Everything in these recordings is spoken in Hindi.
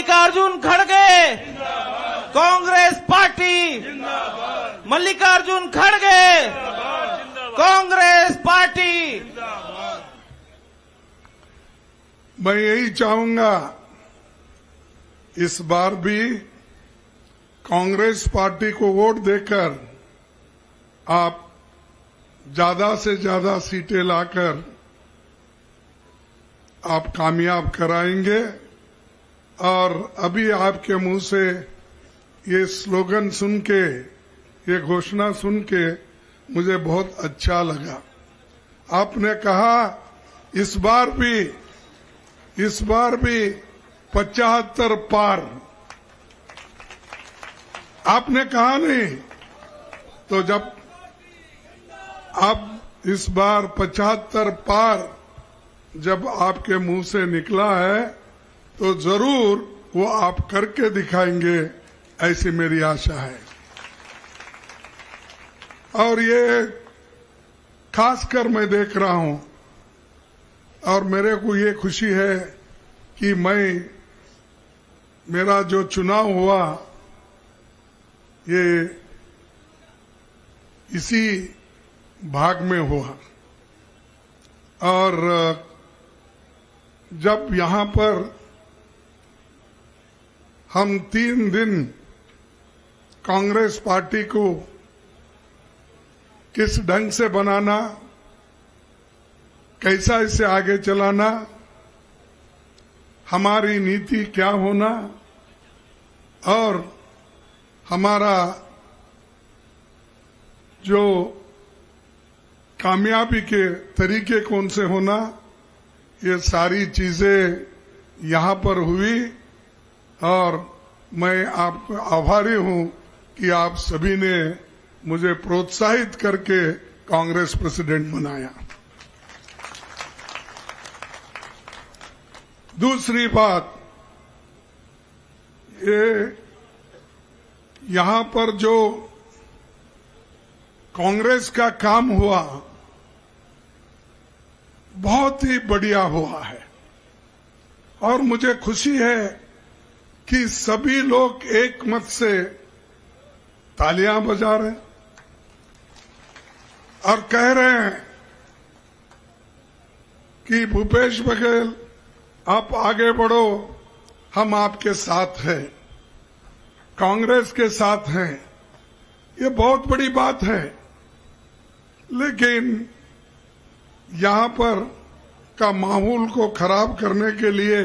मल्लिकार्जुन खड़गे, कांग्रेस पार्टी, मल्लिकार्जुन खड़गे, कांग्रेस पार्टी। मैं यही चाहूंगा इस बार भी कांग्रेस पार्टी को वोट देकर आप ज्यादा से ज्यादा सीटें लाकर आप कामयाब कराएंगे। और अभी आपके मुंह से ये स्लोगन सुन के, ये घोषणा सुन के मुझे बहुत अच्छा लगा। आपने कहा इस बार भी 75 पार। आपने कहा नहीं तो जब अब इस बार 75 पार जब आपके मुंह से निकला है तो जरूर वो आप करके दिखाएंगे, ऐसी मेरी आशा है। और ये खासकर मैं देख रहा हूं और मेरे को ये खुशी है कि मेरा जो चुनाव हुआ ये इसी भाग में हुआ। और जब यहां पर हम 3 दिन कांग्रेस पार्टी को किस ढंग से बनाना, कैसा इसे आगे चलाना, हमारी नीति क्या होना और हमारा जो कामयाबी के तरीके कौन से होना, ये सारी चीजें यहां पर हुई। और मैं आपका आभारी हूं कि आप सभी ने मुझे प्रोत्साहित करके कांग्रेस प्रेसिडेंट बनाया। दूसरी बात, ये यहां पर जो कांग्रेस का काम हुआ बहुत ही बढ़िया हुआ है। और मुझे खुशी है कि सभी लोग एक मत से तालियां बजा रहे हैं और कह रहे हैं कि भूपेश बघेल आप आगे बढ़ो, हम आपके साथ हैं, कांग्रेस के साथ हैं। ये बहुत बड़ी बात है। लेकिन यहां पर का माहौल को खराब करने के लिए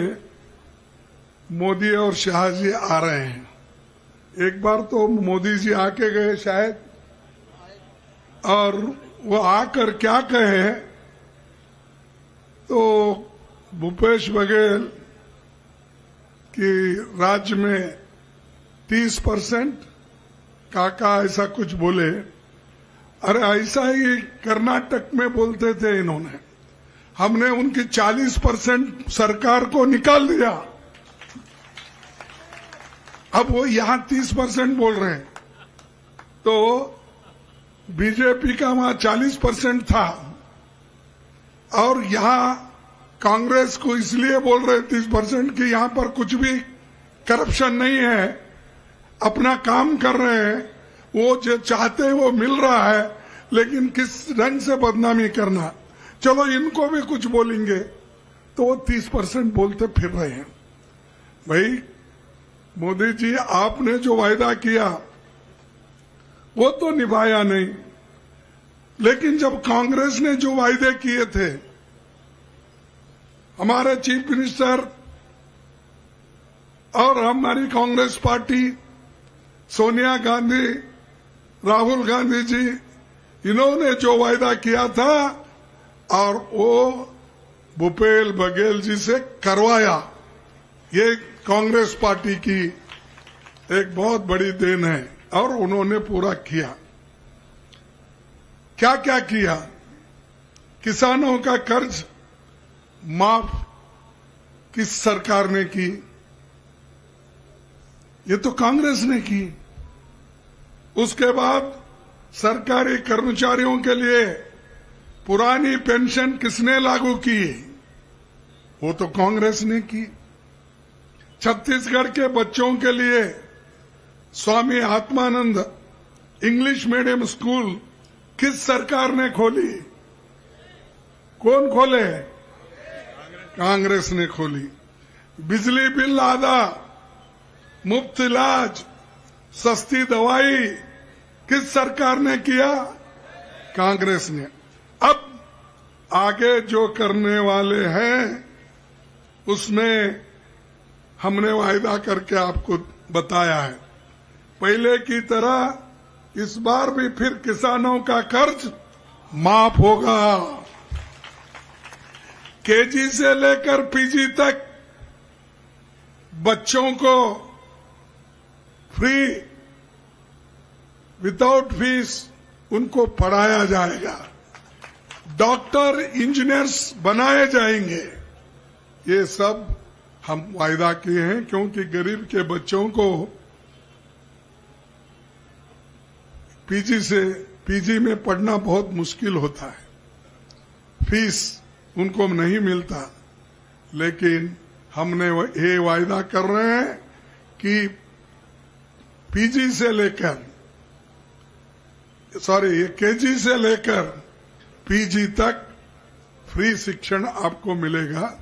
मोदी और शाह जी आ रहे हैं। एक बार तो मोदी जी आके गए शायद, और वो आकर क्या कहे तो भूपेश बघेल कि राज्य में 30% काका ऐसा कुछ बोले। अरे ऐसा ही कर्नाटक में बोलते थे इन्होंने, हमने उनकी 40% सरकार को निकाल दिया, अब वो यहां 30% बोल रहे हैं। तो बीजेपी का वहां 40% था और यहां कांग्रेस को इसलिए बोल रहे 30% कि यहां पर कुछ भी करप्शन नहीं है, अपना काम कर रहे हैं, वो जो चाहते हैं वो मिल रहा है, लेकिन किस ढंग से बदनामी करना, चलो इनको भी कुछ बोलेंगे, तो वो 30% बोलते फिर रहे हैं। भाई मोदी जी, आपने जो वायदा किया वो तो निभाया नहीं, लेकिन जब कांग्रेस ने जो वायदे किए थे, हमारे चीफ मिनिस्टर और हमारी कांग्रेस पार्टी, सोनिया गांधी, राहुल गांधी जी, इन्होंने जो वायदा किया था और वो भूपेश बघेल जी से करवाया, ये कांग्रेस पार्टी की एक बहुत बड़ी देन है और उन्होंने पूरा किया। क्या क्या किया? किसानों का कर्ज माफ किस सरकार ने की? ये तो कांग्रेस ने की। उसके बाद सरकारी कर्मचारियों के लिए पुरानी पेंशन किसने लागू की? वो तो कांग्रेस ने की। छत्तीसगढ़ के बच्चों के लिए Swami Atmanand English medium school किस सरकार ने खोली? कौन खोले? कांग्रेस ने खोली। बिजली बिल आधा, मुफ्त इलाज, सस्ती दवाई किस सरकार ने किया? कांग्रेस ने। अब आगे जो करने वाले हैं उसमें हमने वायदा करके आपको बताया है। पहले की तरह इस बार भी फिर किसानों का कर्ज माफ होगा। केजी से लेकर पीजी तक बच्चों को फ्री विदाउट फीस उनको पढ़ाया जाएगा। डॉक्टर, इंजीनियर्स बनाए जाएंगे। ये सब हम वायदा किए हैं, क्योंकि गरीब के बच्चों को पीजी में पढ़ना बहुत मुश्किल होता है, फीस उनको नहीं मिलता। लेकिन हमने ये वायदा कर रहे हैं कि पीजी से लेकर ये केजी से लेकर पीजी तक फ्री शिक्षण आपको मिलेगा।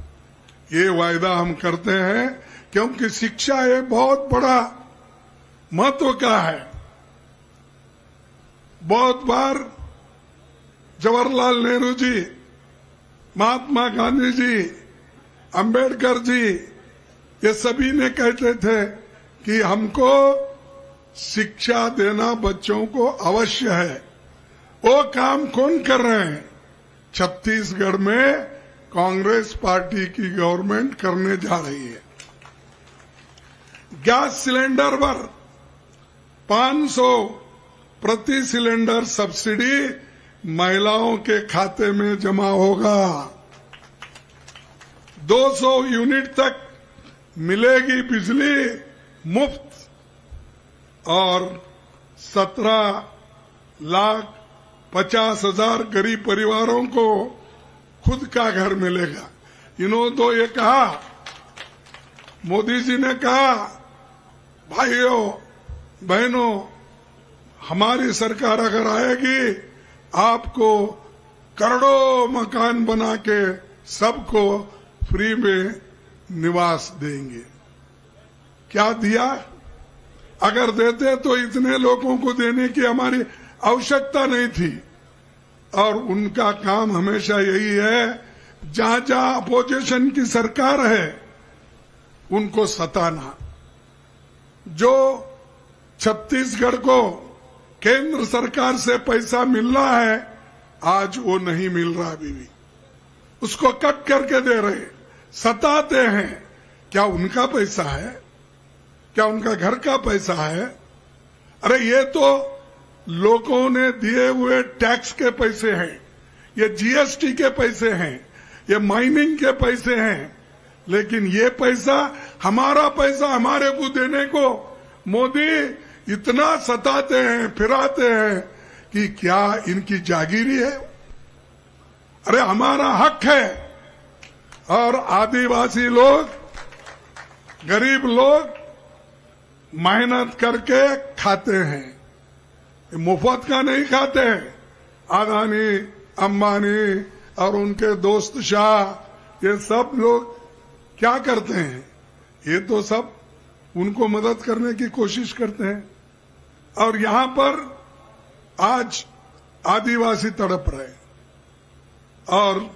ये वायदा हम करते हैं, क्योंकि शिक्षा ये बहुत बड़ा महत्व का है। बहुत बार जवाहरलाल नेहरू जी, महात्मा गांधी जी, अंबेडकर जी, ये सभी ने कहते थे कि हमको शिक्षा देना बच्चों को अवश्य है। वो काम कौन कर रहे हैं? छत्तीसगढ़ में कांग्रेस पार्टी की गवर्नमेंट करने जा रही है। गैस सिलेंडर पर 500 प्रति सिलेंडर सब्सिडी महिलाओं के खाते में जमा होगा। 200 यूनिट तक मिलेगी बिजली मुफ्त, और 17,50,000 गरीब परिवारों को खुद का घर मिलेगा। इन्होंने तो ये कहा, मोदी जी ने कहा, भाइयों बहनों, हमारी सरकार अगर आएगी आपको करोड़ों मकान बना के सबको फ्री में निवास देंगे। क्या दिया? अगर देते तो इतने लोगों को देने की हमारी आवश्यकता नहीं थी। और उनका काम हमेशा यही है, जहां जहां अपोजिशन की सरकार है उनको सताना। जो छत्तीसगढ़ को केंद्र सरकार से पैसा मिल रहा है, आज वो नहीं मिल रहा अभी भी, उसको कट करके दे रहे, सताते हैं। क्या उनका पैसा है? क्या उनका घर का पैसा है? अरे ये तो लोगों ने दिए हुए टैक्स के पैसे हैं, ये जीएसटी के पैसे हैं, ये माइनिंग के पैसे हैं। लेकिन ये पैसा, हमारा पैसा हमारे को देने को मोदी इतना सताते हैं, फिराते हैं कि क्या इनकी जागीरी है? अरे हमारा हक है। और आदिवासी लोग, गरीब लोग मेहनत करके खाते हैं, मुफ्त का नहीं खाते हैं। अदानी, अंबानी और उनके दोस्त शाह, ये सब लोग क्या करते हैं? ये तो सब उनको मदद करने की कोशिश करते हैं। और यहां पर आज आदिवासी तड़प रहे, और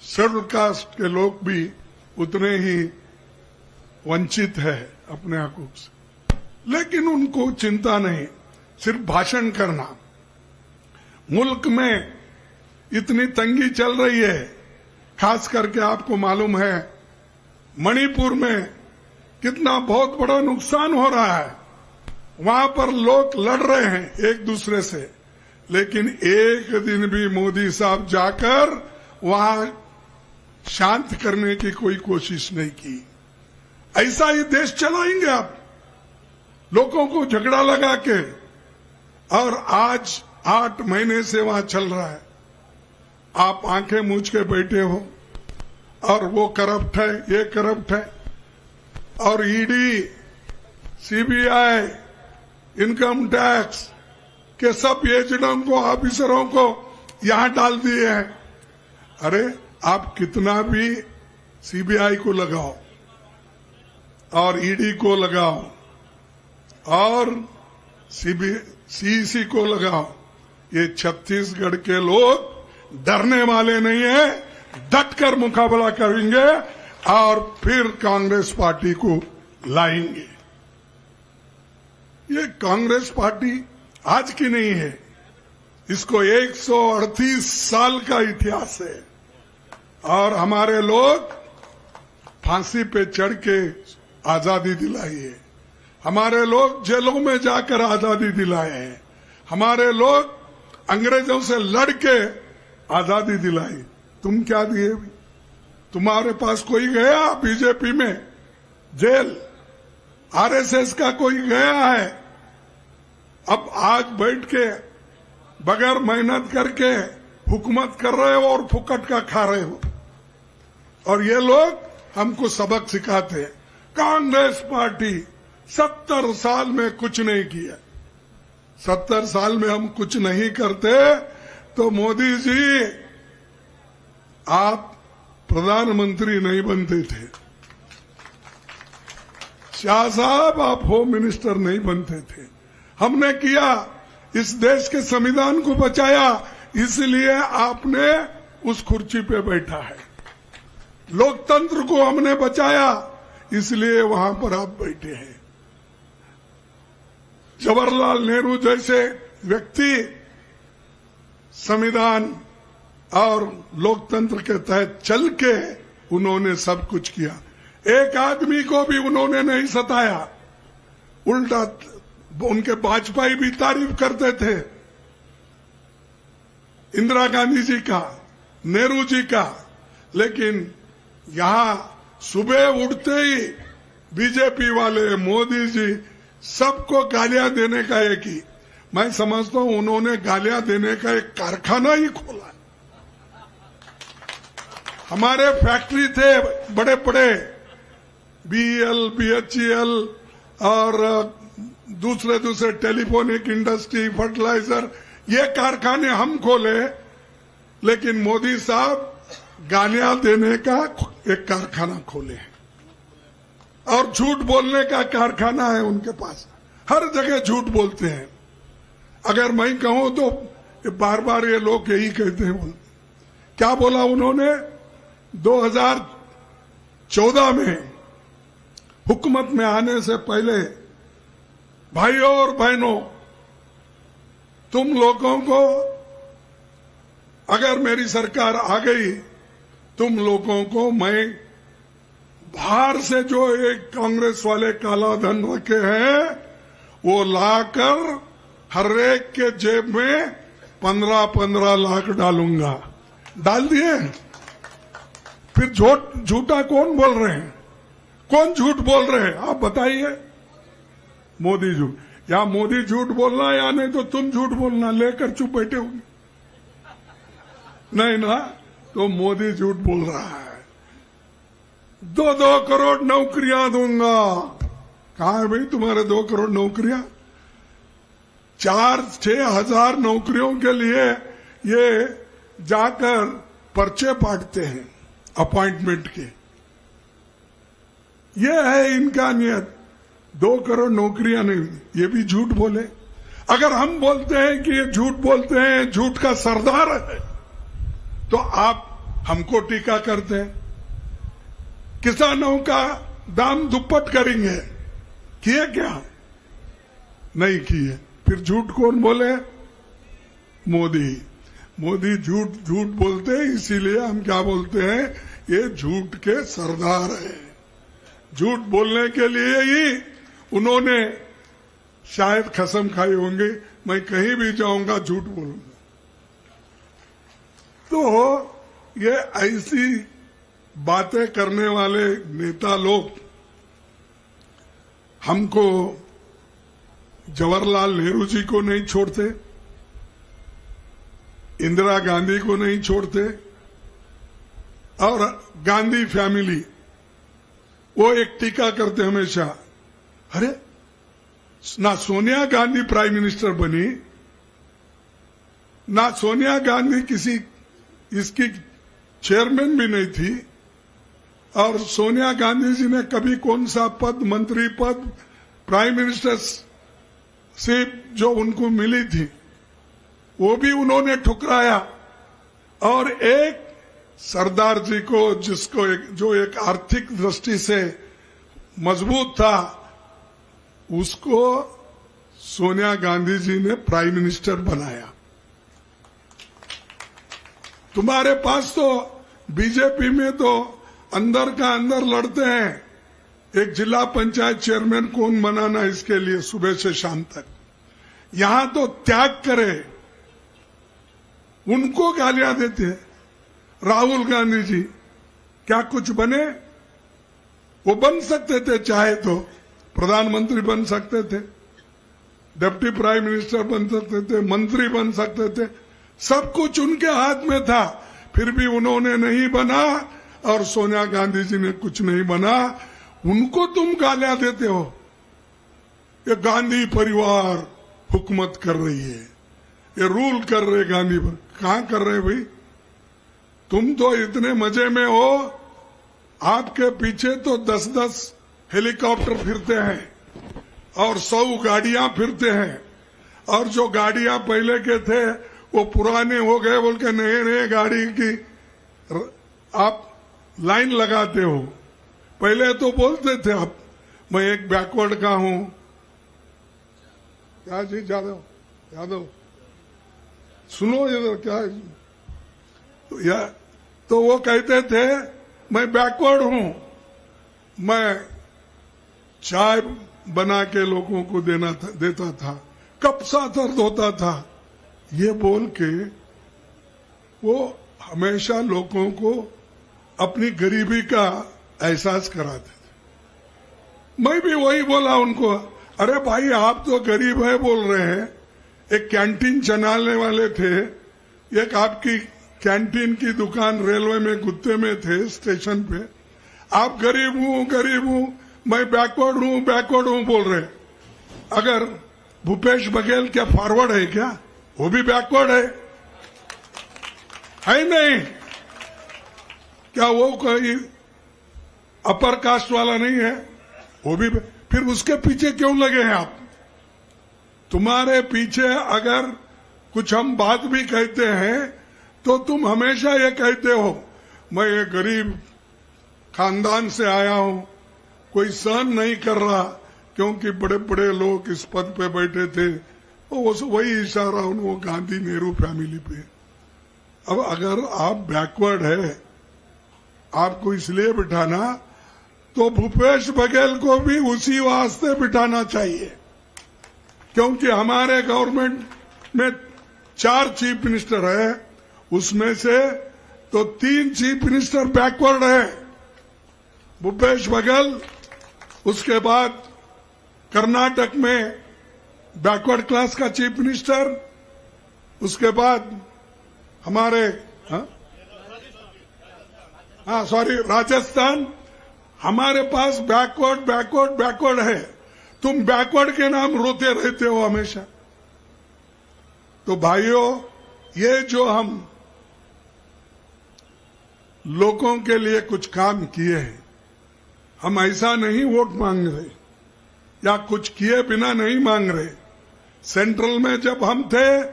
शेड्यूल कास्ट के लोग भी उतने ही वंचित है अपने हकूक से। लेकिन उनको चिंता नहीं, सिर्फ भाषण करना। मुल्क में इतनी तंगी चल रही है, खास करके आपको मालूम है मणिपुर में कितना बहुत बड़ा नुकसान हो रहा है। वहां पर लोग लड़ रहे हैं एक दूसरे से, लेकिन एक दिन भी मोदी साहब जाकर वहां शांत करने की कोई कोशिश नहीं की। ऐसा ही देश चलाएंगे आप, लोगों को झगड़ा लगा के। और आज 8 महीने से वहां चल रहा है, आप आंखें मूंझ के बैठे हो, और वो करप्ट है, ये करप्ट है। और ईडी, सीबीआई, इनकम टैक्स के सब एजेंटों को, ऑफिसरों को यहां डाल दिए हैं। अरे आप कितना भी सीबीआई को लगाओ और ईडी को लगाओ और सीईसी को लगाओ, ये छत्तीसगढ़ के लोग डरने वाले नहीं है, डटकर मुकाबला करेंगे और फिर कांग्रेस पार्टी को लाएंगे। ये कांग्रेस पार्टी आज की नहीं है, इसको 138 साल का इतिहास है और हमारे लोग फांसी पे चढ़ के आजादी दिलाई है, हमारे लोग जेलों में जाकर आजादी दिलाए हैं, हमारे लोग अंग्रेजों से लड़ के आजादी दिलाई। तुम क्या दिए? तुम्हारे पास कोई गया बीजेपी में जेल? आरएसएस का कोई गया है? अब आज बैठ के बगैर मेहनत करके हुकूमत कर रहे हो और फुकट का खा रहे हो। और ये लोग हमको सबक सिखाते हैं। कांग्रेस पार्टी 70 साल में कुछ नहीं किया। 70 साल में हम कुछ नहीं करते तो मोदी जी आप प्रधानमंत्री नहीं बनते थे, शाह साहब आप होम मिनिस्टर नहीं बनते थे। हमने किया, इस देश के संविधान को बचाया, इसलिए आपने उस कुर्सी पे बैठा है। लोकतंत्र को हमने बचाया, इसलिए वहां पर आप बैठे हैं। जवाहरलाल नेहरू जैसे व्यक्ति संविधान और लोकतंत्र के तहत चल के उन्होंने सब कुछ किया। एक आदमी को भी उन्होंने नहीं सताया, उल्टा उनके वाजपेयी भी तारीफ करते थे, इंदिरा गांधी जी का, नेहरू जी का। लेकिन यहां सुबह उठते ही बीजेपी वाले, मोदी जी सबको गालियां देने का एक ही, मैं समझता हूं उन्होंने गालियां देने का एक कारखाना ही खोला। हमारे फैक्ट्री थे बड़े बड़े, बीईएल, बीएचईएल और दूसरे टेलीफोनिक इंडस्ट्री, फर्टिलाइजर, ये कारखाने हम खोले। लेकिन मोदी साहब गालियां देने का एक कारखाना खोले हैं और झूठ बोलने का कारखाना है उनके पास। हर जगह झूठ बोलते हैं। अगर मैं कहूं तो बार बार ये लोग यही कहते हैं। क्या बोला उन्होंने? 2014 में हुकूमत में आने से पहले, भाइयों और बहनों, तुम लोगों को अगर मेरी सरकार आ गई, तुम लोगों को मैं बाहर से जो एक कांग्रेस वाले काला धन रखे हैं वो लाकर हर एक के जेब में 15-15 लाख डालूंगा। डाल दिए? फिर झूठा कौन बोल रहे हैं? कौन झूठ बोल रहे हैं? आप बताइए। मोदी झूठ, या मोदी झूठ बोलना या नहीं तो तुम झूठ बोलना, लेकर चुप बैठे होंगे। नहीं ना, तो मोदी झूठ बोल रहा है। 2 करोड़ नौकरियां दूंगा। कहां है भाई तुम्हारे 2 करोड़ नौकरियां? 4-6 हजार नौकरियों के लिए ये जाकर पर्चे बांटते हैं अपॉइंटमेंट के। ये है इनका नियत। 2 करोड़ नौकरियां नहीं, ये भी झूठ बोले। अगर हम बोलते हैं कि ये झूठ बोलते हैं, झूठ का सरदार है, तो आप हमको टीका करते हैं। किसानों का दाम दुप्पट करेंगे, किए क्या? नहीं किए। फिर झूठ कौन बोले? मोदी झूठ बोलते हैं, इसीलिए हम क्या बोलते हैं? ये झूठ के सरदार है। झूठ बोलने के लिए ही उन्होंने शायद कसम खाई होंगे, मैं कहीं भी जाऊंगा झूठ बोलूंगा। तो ये ऐसी बातें करने वाले नेता लोग हमको, जवाहरलाल नेहरू जी को नहीं छोड़ते, इंदिरा गांधी को नहीं छोड़ते, और गांधी फैमिली वो एक टीका करते हमेशा, अरे ना सोनिया गांधी प्राइम मिनिस्टर बनी, ना सोनिया गांधी किसी इसकी चेयरमैन भी नहीं थी, और सोनिया गांधी जी ने कभी कौन सा पद, मंत्री पद, प्राइम मिनिस्टर से जो उनको मिली थी वो भी उन्होंने ठुकराया। और एक सरदार जी को, जिसको जो एक आर्थिक दृष्टि से मजबूत था, उसको सोनिया गांधी जी ने प्राइम मिनिस्टर बनाया। तुम्हारे पास तो बीजेपी में तो अंदर का अंदर लड़ते हैं, एक जिला पंचायत चेयरमैन कौन बनाना, इसके लिए सुबह से शाम तक। यहां तो त्याग करे, उनको गालियां देते हैं। राहुल गांधी जी क्या कुछ बने? वो बन सकते थे, चाहे तो प्रधानमंत्री बन सकते थे, डिप्टी प्राइम मिनिस्टर बन सकते थे, मंत्री बन सकते थे, सब कुछ उनके हाथ में था। फिर भी उन्होंने नहीं बना और सोनिया गांधी जी ने कुछ नहीं बना। उनको तुम गालियां देते हो। ये गांधी परिवार हुकूमत कर रही है, ये रूल कर रहे गांधी पर। कहां कर रहे भाई? तुम तो इतने मजे में हो, आपके पीछे तो 10-10 हेलीकॉप्टर फिरते हैं और 100 गाड़ियां फिरते हैं, और जो गाड़ियां पहले के थे वो पुराने हो गए बोल के नए नए गाड़ी की आप लाइन लगाते हो। पहले तो बोलते थे आप, मैं एक बैकवर्ड का हूं, क्या जी यादव सुनो इधर, क्या तो वो कहते थे मैं बैकवर्ड हूं, मैं चाय बना के लोगों को देता था, कब सा दर्द होता था, ये बोल के वो हमेशा लोगों को अपनी गरीबी का एहसास कराते थे। मैं भी वही बोला उनको, अरे भाई आप तो गरीब है बोल रहे हैं, एक कैंटीन चलाने वाले थे, एक आपकी कैंटीन की दुकान रेलवे में गुत्ते में थे स्टेशन पे, आप गरीब हूं, मैं बैकवर्ड हूं बोल रहे। अगर भूपेश बघेल क्या फॉरवर्ड है क्या? वो भी बैकवर्ड है नहीं? क्या वो कोई अपर कास्ट वाला नहीं है? वो भी। फिर उसके पीछे क्यों लगे हैं आप? तुम्हारे पीछे अगर कुछ हम बात भी कहते हैं तो तुम हमेशा ये कहते हो मैं एक गरीब खानदान से आया हूं, कोई सहन नहीं कर रहा क्योंकि बड़े बड़े लोग इस पद पे बैठे थे। वही इशारा वो गांधी नेहरू फैमिली पे। अब अगर आप बैकवर्ड है, आपको इसलिए बिठाना, तो भूपेश बघेल को भी उसी वास्ते बिठाना चाहिए, क्योंकि हमारे गवर्नमेंट में 4 चीफ मिनिस्टर है, उसमें से तो 3 चीफ मिनिस्टर बैकवर्ड है, भूपेश बघेल, उसके बाद कर्नाटक में बैकवर्ड क्लास का चीफ मिनिस्टर, उसके बाद हमारे राजस्थान। हमारे पास बैकवर्ड है। तुम बैकवर्ड के नाम रोते रहते हो हमेशा। तो भाइयों, ये जो हम लोगों के लिए कुछ काम किए हैं, हम ऐसा नहीं वोट मांग रहे या कुछ किए बिना नहीं मांग रहे। सेंट्रल में जब हम थे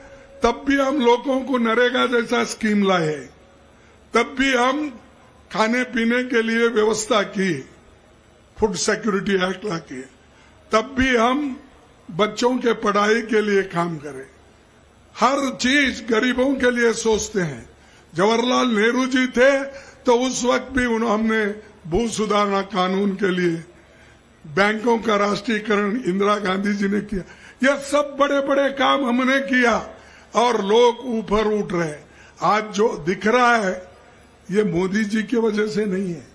तब भी हम लोगों को नरेगा जैसा स्कीम लाए, तब भी हम खाने पीने के लिए व्यवस्था की, फूड सिक्योरिटी एक्ट लाके, तब भी हम बच्चों के पढ़ाई के लिए काम करें। हर चीज गरीबों के लिए सोचते हैं। जवाहरलाल नेहरू जी थे तो उस वक्त भी हमने भू सुधारणा कानून के लिए, बैंकों का राष्ट्रीयकरण इंदिरा गांधी जी ने किया। यह सब बड़े बड़े काम हमने किया और लोग ऊपर उठ रहे। आज जो दिख रहा है ये मोदी जी की वजह से नहीं है।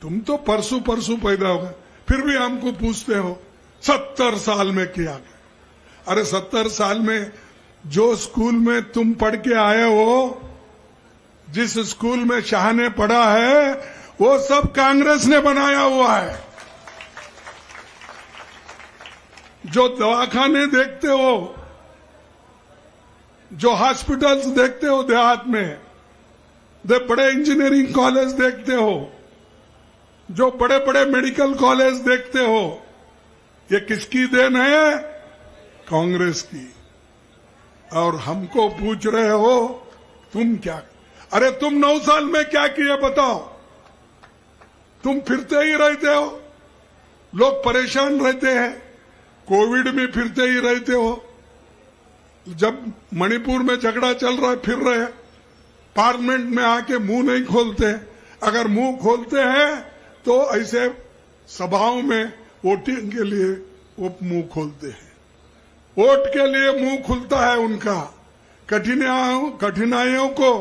तुम तो परसों पैदा हो गए, फिर भी हमको पूछते हो 70 साल में किया गया। अरे 70 साल में जो स्कूल में तुम पढ़ के आए हो, जिस स्कूल में शाह ने पढ़ा है, वो सब कांग्रेस ने बनाया हुआ है। जो दवाखाने देखते हो, जो हॉस्पिटल्स देखते हो देहात में, बड़े इंजीनियरिंग कॉलेज देखते हो, जो बड़े बड़े मेडिकल कॉलेज देखते हो, ये किसकी देन है? कांग्रेस की। और हमको पूछ रहे हो तुम क्या? अरे तुम 9 साल में क्या किए बताओ? तुम फिरते ही रहते हो, लोग परेशान रहते हैं, कोविड में फिरते ही रहते हो। जब मणिपुर में झगड़ा चल रहा है फिर रहे हैं, पार्लियामेंट में आके मुंह नहीं खोलते। अगर मुंह खोलते हैं तो ऐसे सभाओं में वोटिंग के लिए वो मुंह खोलते हैं। वोट के लिए मुंह खुलता है उनका, कठिनाइयों को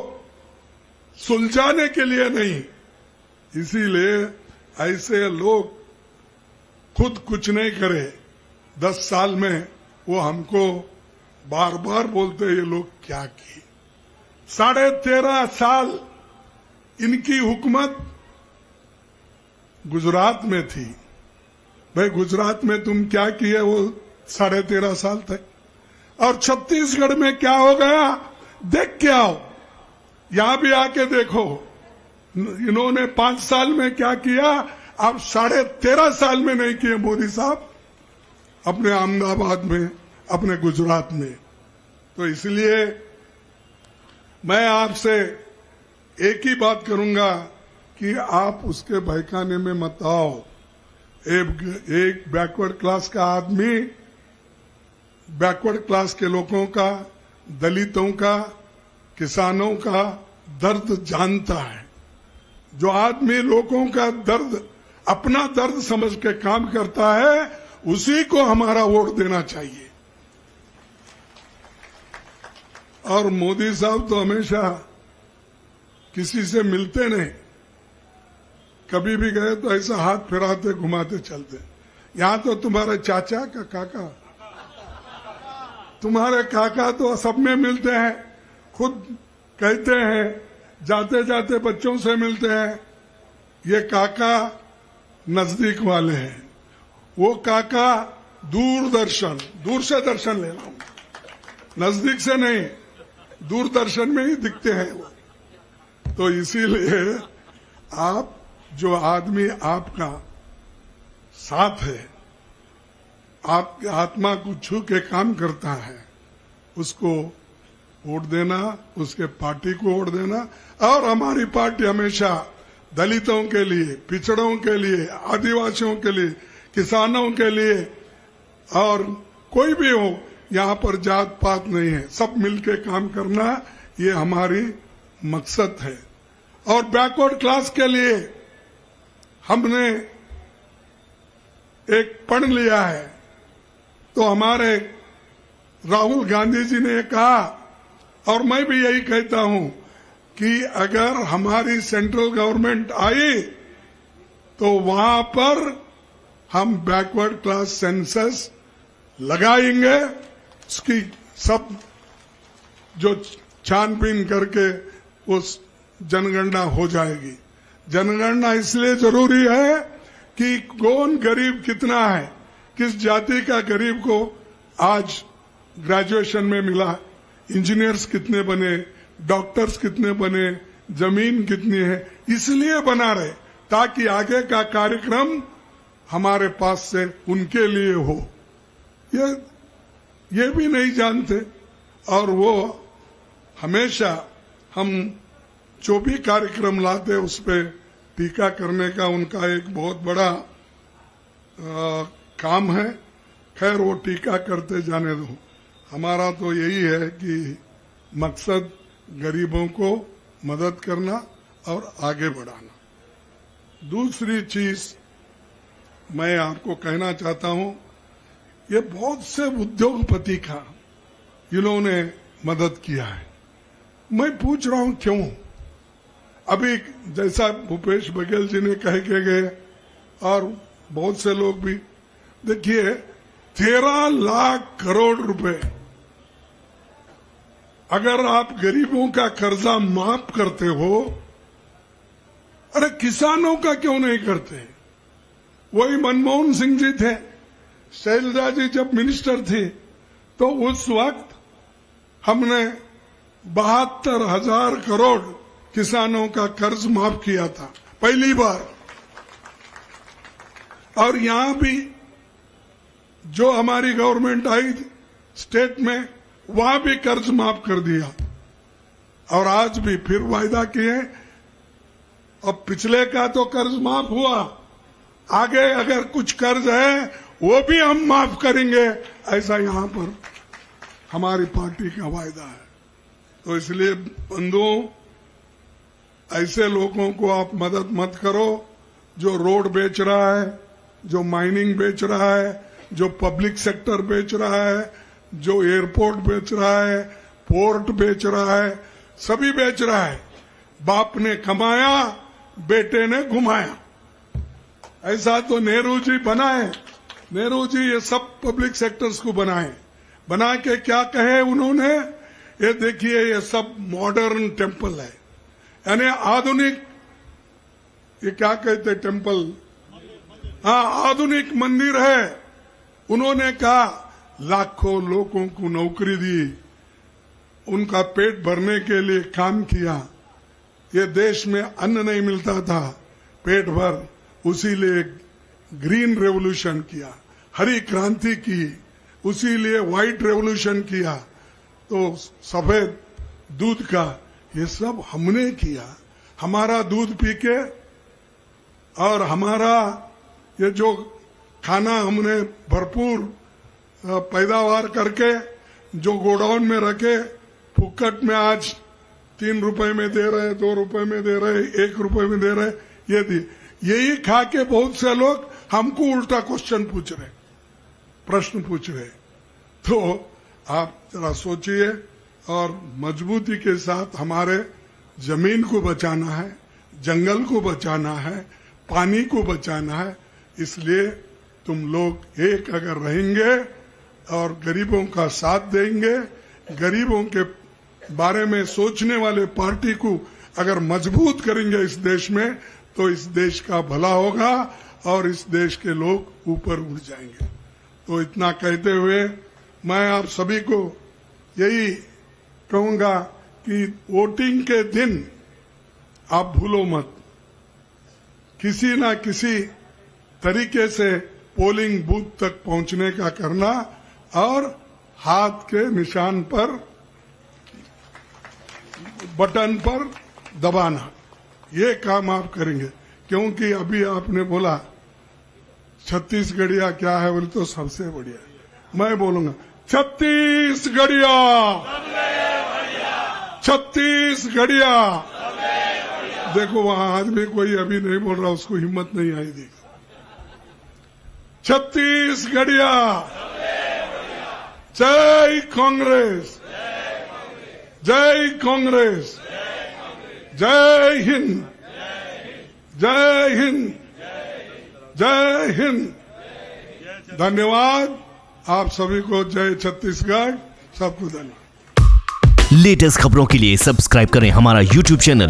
सुलझाने के लिए नहीं। इसीलिए ऐसे लोग खुद कुछ नहीं करे, 10 साल में वो हमको बार बार बोलते ये लोग क्या किए। 13.5 साल इनकी हुकूमत गुजरात में थी। भाई गुजरात में तुम क्या किए वो 13.5 साल तक? और छत्तीसगढ़ में क्या हो गया देख के आओ, यहां भी आके देखो। इन्होंने 5 साल में क्या किया, आप 13.5 साल में नहीं किए मोदी साहब अपने अहमदाबाद में, अपने गुजरात में। तो इसलिए मैं आपसे एक ही बात करूंगा कि आप उसके बहकाने में मत आओ। एक बैकवर्ड क्लास का आदमी, बैकवर्ड क्लास के लोगों का, दलितों का, किसानों का दर्द जानता है। जो आदमी लोगों का दर्द, अपना दर्द समझ के काम करता है, उसी को हमारा वोट देना चाहिए। और मोदी साहब तो हमेशा किसी से मिलते नहीं, कभी भी गए तो ऐसा हाथ फिराते घुमाते चलते। यहां तो तुम्हारे चाचा का काका, तुम्हारे काका तो सब में मिलते हैं, खुद कहते हैं, जाते जाते बच्चों से मिलते हैं, ये काका नजदीक वाले हैं, वो काका दूरदर्शन, दूर से दर्शन ले रहा हूं, नजदीक से नहीं, दूरदर्शन में ही दिखते हैं वो। तो इसीलिए आप, जो आदमी आपका साथ है, आपकी आत्मा को छू के काम करता है, उसको वोट देना, उसके पार्टी को वोट देना। और हमारी पार्टी हमेशा दलितों के लिए, पिछड़ों के लिए, आदिवासियों के लिए, किसानों के लिए, और कोई भी हो, यहाँ पर जात पात नहीं है, सब मिलके काम करना, ये हमारी मकसद है। और बैकवर्ड क्लास के लिए हमने एक पढ़ लिया है, तो हमारे राहुल गांधी जी ने कहा, और मैं भी यही कहता हूं कि अगर हमारी सेंट्रल गवर्नमेंट आई तो वहां पर हम बैकवर्ड क्लास सेंसस लगाएंगे, उसकी सब जो छानबीन करके उस जनगणना हो जाएगी। जनगणना इसलिए जरूरी है कि कौन गरीब कितना है, किस जाति का गरीब को आज ग्रेजुएशन में मिला, इंजीनियर्स कितने बने, डॉक्टर्स कितने बने, जमीन कितनी है, इसलिए बना रहे ताकि आगे का कार्यक्रम हमारे पास से उनके लिए हो। ये भी नहीं जानते, और वो हमेशा हम जो भी कार्यक्रम लाते उस पे टीका करने का उनका एक बहुत बड़ा काम है। खैर वो टीका करते जाने दो, हमारा तो यही है कि मकसद गरीबों को मदद करना और आगे बढ़ाना। दूसरी चीज मैं आपको कहना चाहता हूं, ये बहुत से उद्योगपति का इन्होंने मदद किया है। मैं पूछ रहा हूं क्यों? अभी जैसा भूपेश बघेल जी ने कह के गए और बहुत से लोग भी, देखिए 13 लाख करोड़ रुपए अगर आप गरीबों का कर्जा माफ करते हो अरे किसानों का क्यों नहीं करते? वही मनमोहन सिंह जी थे, शैलजा जी जब मिनिस्टर थे तो उस वक्त हमने 72,000 करोड़ किसानों का कर्ज माफ किया था पहली बार। और यहां भी जो हमारी गवर्नमेंट आई स्टेट में, वहां भी कर्ज माफ कर दिया। और आज भी फिर वायदा किए, अब पिछले का तो कर्ज माफ हुआ, आगे अगर कुछ कर्ज है वो भी हम माफ करेंगे, ऐसा यहां पर हमारी पार्टी का वायदा है। तो इसलिए बंधुओं, ऐसे लोगों को आप मदद मत करो जो रोड बेच रहा है, जो माइनिंग बेच रहा है, जो पब्लिक सेक्टर बेच रहा है, जो एयरपोर्ट बेच रहा है, पोर्ट बेच रहा है, सभी बेच रहा है। बाप ने कमाया, बेटे ने घुमाया। ऐसा तो नेहरू जी बनाए, नेहरू जी ये सब पब्लिक सेक्टर्स को बनाए, बना के क्या कहे उन्होंने, ये देखिए ये सब मॉडर्न टेम्पल है, यानी आधुनिक, ये क्या कहते टेम्पल, हाँ आधुनिक मंदिर है। उन्होंने कहा लाखों लोगों को नौकरी दी, उनका पेट भरने के लिए काम किया। ये देश में अन्न नहीं मिलता था पेट भर, उसी लिए ग्रीन रेवोल्यूशन किया, हरी क्रांति की, उसी लिए व्हाइट रेवोल्यूशन किया। तो सफेद दूध का ये सब हमने किया। हमारा दूध पी के और हमारा ये जो खाना हमने भरपूर पैदावार करके जो गोडाउन में रखे, फुकट में आज 3 रुपए में दे रहे, 2 रुपए में दे रहे, 1 रुपए में दे रहे, ये दी। यही खा के बहुत से लोग हमको उल्टा क्वेश्चन पूछ रहे, प्रश्न पूछ रहे। तो आप जरा सोचिए और मजबूती के साथ हमारे जमीन को बचाना है, जंगल को बचाना है, पानी को बचाना है। इसलिए तुम लोग एक अगर रहेंगे और गरीबों का साथ देंगे, गरीबों के बारे में सोचने वाले पार्टी को अगर मजबूत करेंगे इस देश में, तो इस देश का भला होगा और इस देश के लोग ऊपर उठ जाएंगे। तो इतना कहते हुए मैं आप सभी को यही कहूंगा कि वोटिंग के दिन आप भूलो मत, किसी ना किसी तरीके से पोलिंग बूथ तक पहुंचने का करना और हाथ के निशान पर, बटन पर दबाना, ये काम आप करेंगे। क्योंकि अभी आपने बोला छत्तीसगढ़िया क्या है, बोले तो सबसे बढ़िया। मैं बोलूंगा छत्तीसगढ़िया, छत्तीसगढ़िया। देखो वहां आज भी कोई अभी नहीं बोल रहा, उसको हिम्मत नहीं आई। देखो छत्तीसगढ़िया, जय कांग्रेस, जय कांग्रेस, जय हिंद, जय हिंद, जय हिंद। धन्यवाद आप सभी को। जय छत्तीसगढ़, सबको धन्यवाद। लेटेस्ट खबरों के लिए सब्सक्राइब करें हमारा YouTube चैनल